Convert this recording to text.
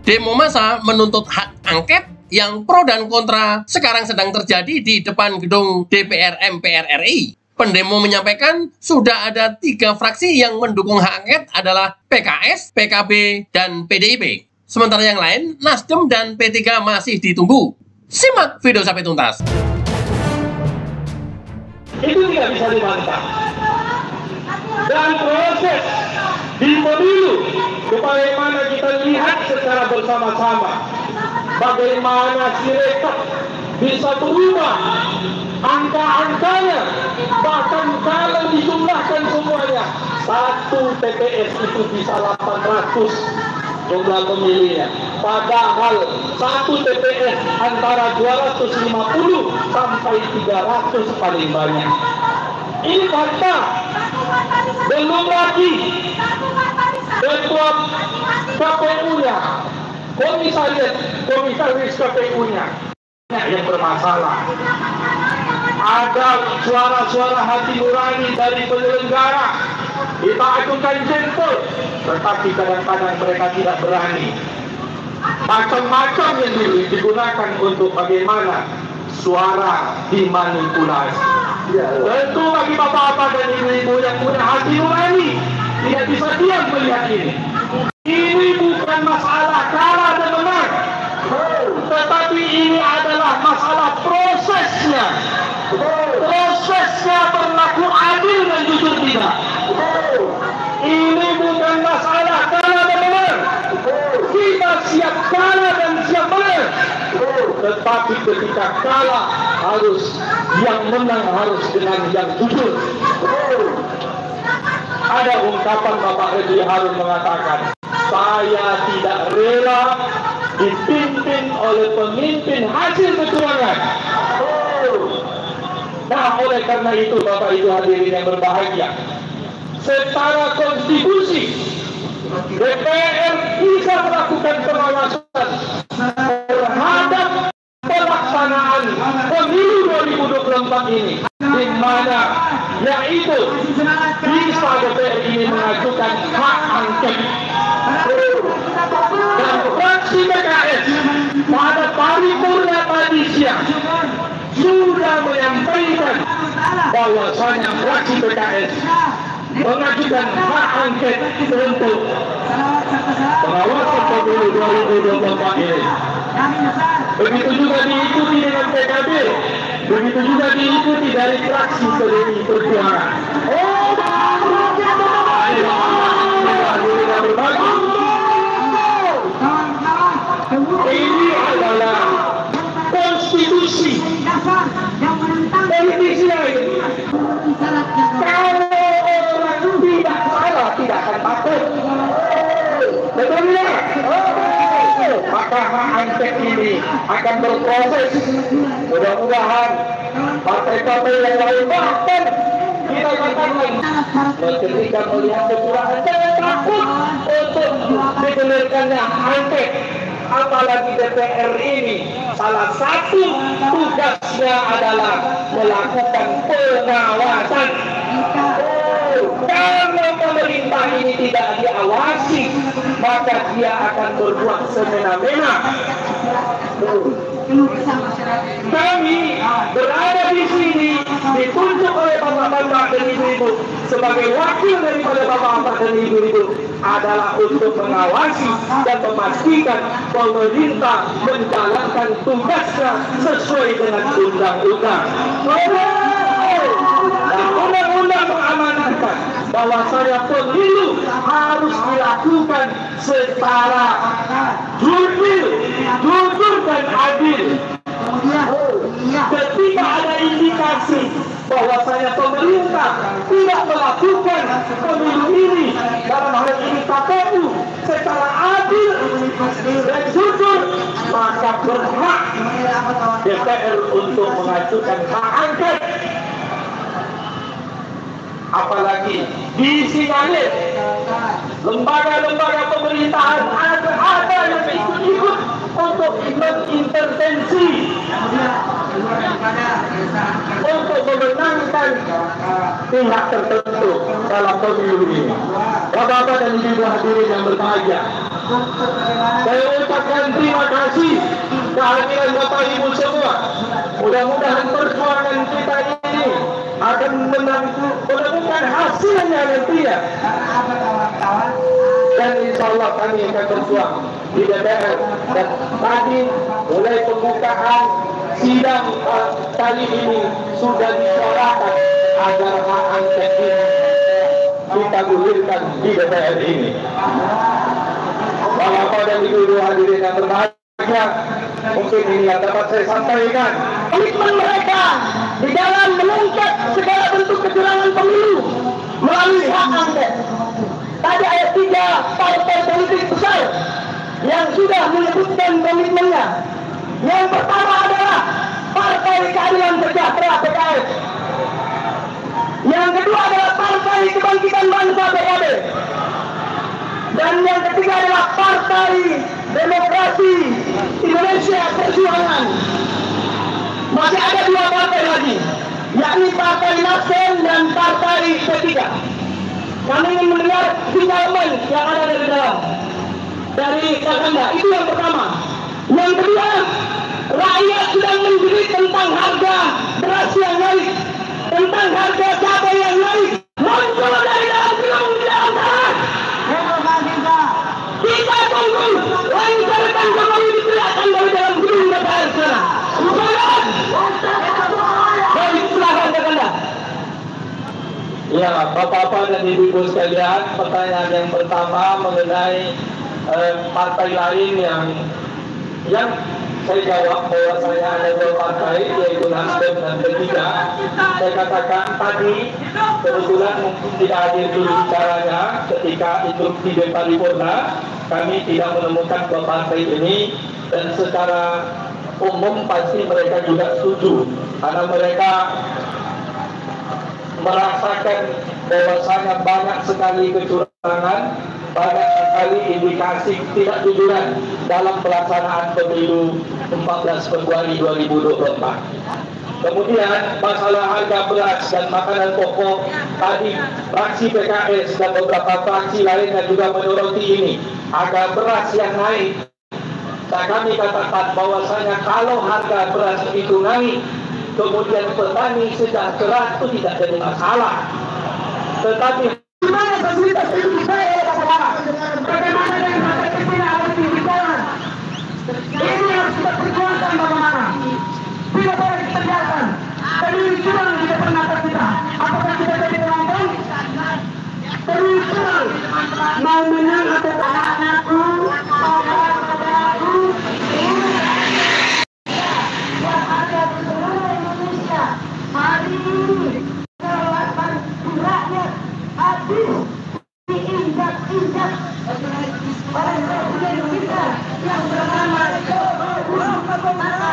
Demo massa menuntut hak angket yang pro dan kontra sekarang sedang terjadi di depan gedung DPR MPR RI. Pendemo menyampaikan sudah ada 3 fraksi yang mendukung hak angket adalah PKS, PKB, dan PDIP. Sementara yang lain, Nasdem dan P3 masih ditunggu. Simak video sampai tuntas. Itu tidak bisa dibantah. Dan proses di pemilu, bagaimana kita lihat secara bersama-sama, bagaimana Sirekap bisa berubah angka-angkanya, bahkan kalau dijumlahkan semuanya, satu TPS itu bisa 800 jumlah pemilihnya. Padahal satu TPS antara 250 sampai 300 paling banyak. Ini fakta. Belum lagi ketua KPU-nya, komisaris KPU-nya yang bermasalah. Ada suara-suara hati nurani dari penyelenggara, kita ajukan jempol, tetapi kadang-kadang mereka tidak berani. Macam-macam yang digunakan untuk bagaimana suara dimanipulasi. Tentu bagi bapak-bapak dan ibu-ibu yang punya hati nurani tidak bisa diam melihat ini. Ini bukan masalah kalah dan menang, tetapi ini adalah masalah prosesnya. Prosesnya berlaku adil dan jujur tidak. Ini bukan masalah kalah dan menang. Kita siap kalah dan siap menang. Tetapi ketika kalah harus yang menang harus dengan yang jujur. Ada ungkapan Bapak Refli Harun mengatakan, saya tidak rela dipimpin oleh pemimpin hasil kecurangan. Nah, oleh karena itu Bapak Ibu hadirin yang berbahagia, secara konstitusi DPR bisa melakukan pengawasan terhadap pelaksanaan pemilu 2024 ini, di mana yaitu bisa DPR ini mengajukan hak angket. Dan fraksi PKS pada paripurna tadi siang sudah menyampaikan bahwasanya fraksi PKS mengajukan hak angket untuk pengawasan pemilu 2024 ini. Begitu juga diikuti dengan PKB, begitu juga diikuti dari fraksi PDI Perjuangan. Ini adalah konstitusi politisi lain. Kalau orang tidak salah, tidak akan takut. Betul tidak? Maka hak angket ini akan berproses. Mudah-mudahan partai-partai yang lain, bahkan kita katakan ketika melihat kecurangan jangan takut untuk digulirkannya angket. Apalagi DPR ini salah satu tugasnya adalah melakukan pengawasan. Kalau pemerintah ini tidak diawasi, maka dia akan berbuat semena-mena. Kami berada di sini ditunjuk oleh bapak-bapak dan ibu-ibu sebagai wakil daripada bapak-bapak dan ibu-ibu adalah untuk mengawasi dan memastikan pemerintah menjalankan tugasnya sesuai dengan undang-undang. Dan undang-undang mengamanatkan bahwasanya pemilu harus dilakukan secara jujur dan adil. Ketika ada indikasi bahwasanya pemerintah tidak melakukan pemilu ini, dalam hal ini KPU, secara adil dan jujur, maka berhak DPR untuk mengajukan hak angket. Apalagi disinyalir lembaga-lembaga pemerintahan ada yang ikut-ikut untuk mengintervensi, untuk memenangkan pihak tertentu dalam pemilu ini. Bapak-bapak dan ibu hadirin yang berbahagia, Saya ucapkan terima kasih kehadiran Bapak Ibu semua. Mudah-mudahan perjuangan kita ini akan menemukan hasilnya nanti ya. Dan insya Allah kami akan berjuang di DPR. Dan tadi mulai pembukaan sidang kali ini sudah disuarakan agar hak angket ini kita gulirkan di DPR ini. Bapak dan Ibu hadirin yang berbahagia, mungkin ini yang dapat saya sampaikan. Komitmen mereka di dalam mengungkap segala bentuk kecurangan pemilu melalui hak angket. Tadi ayat 3 partai politik besar yang sudah menyebutkan komitmennya. Yang pertama adalah Partai Keadilan Sejahtera PKS. Yang kedua adalah Partai Kebangkitan Bangsa PKB. Dan yang ketiga adalah Partai Demokrasi Indonesia Perjuangan. Masih ada 2 partai lagi, yakni Partai Nasdem dan Partai P3. Kami ingin mendengar sinyalemen yang ada dari dalam, dari Kakanda. Itu yang pertama. Yang kedua, rakyat sedang menjerit tentang harga beras yang naik, tentang harga cabai yang naik. Muncul dari dalam gedung tidak salah. Kita tunggu lancarkan Jokowi diteriakkan dari dalam gedung DPR sekarang. Baik, silakan Kakanda. Ya, Bapak-bapak dan Ibu-ibu sekalian, pertanyaan yang pertama mengenai partai lain yang saya jawab bahwa saya ada 2 partai, yaitu Nasdem dan P3. Saya katakan tadi, kebetulan mungkin tidak hadir dulu bicaranya ketika itu di paripurna, kami tidak menemukan 2 partai ini, dan secara umum pasti mereka juga setuju, karena mereka merasakan bahwasanya banyak sekali kecurangan, banyak sekali indikasi tidak jujuran dalam pelaksanaan pemilu 14 Februari 2024. Kemudian masalah harga beras dan makanan pokok, tadi fraksi PKS dan beberapa fraksi lainnya juga menyoroti ini, harga beras yang naik. Kami katakan bahwasanya kalau harga beras itu naik, kemudian petani sejahtera itu tidak jadi masalah. Tetapi gimana fasilitas hidup saya bagaimana dengan mata kecil harus dibicara? Ini harus kita perjuangkan bagaimana? Tidak boleh kita biarkan. Terus curang di depan mata kita. Apakah kita jadi penonton? Terus curang. Mau menang atau kalah anakku? Hari ini kelapan rakyat habis diinjak-injak oleh presiden kita yang bernama Jokowi.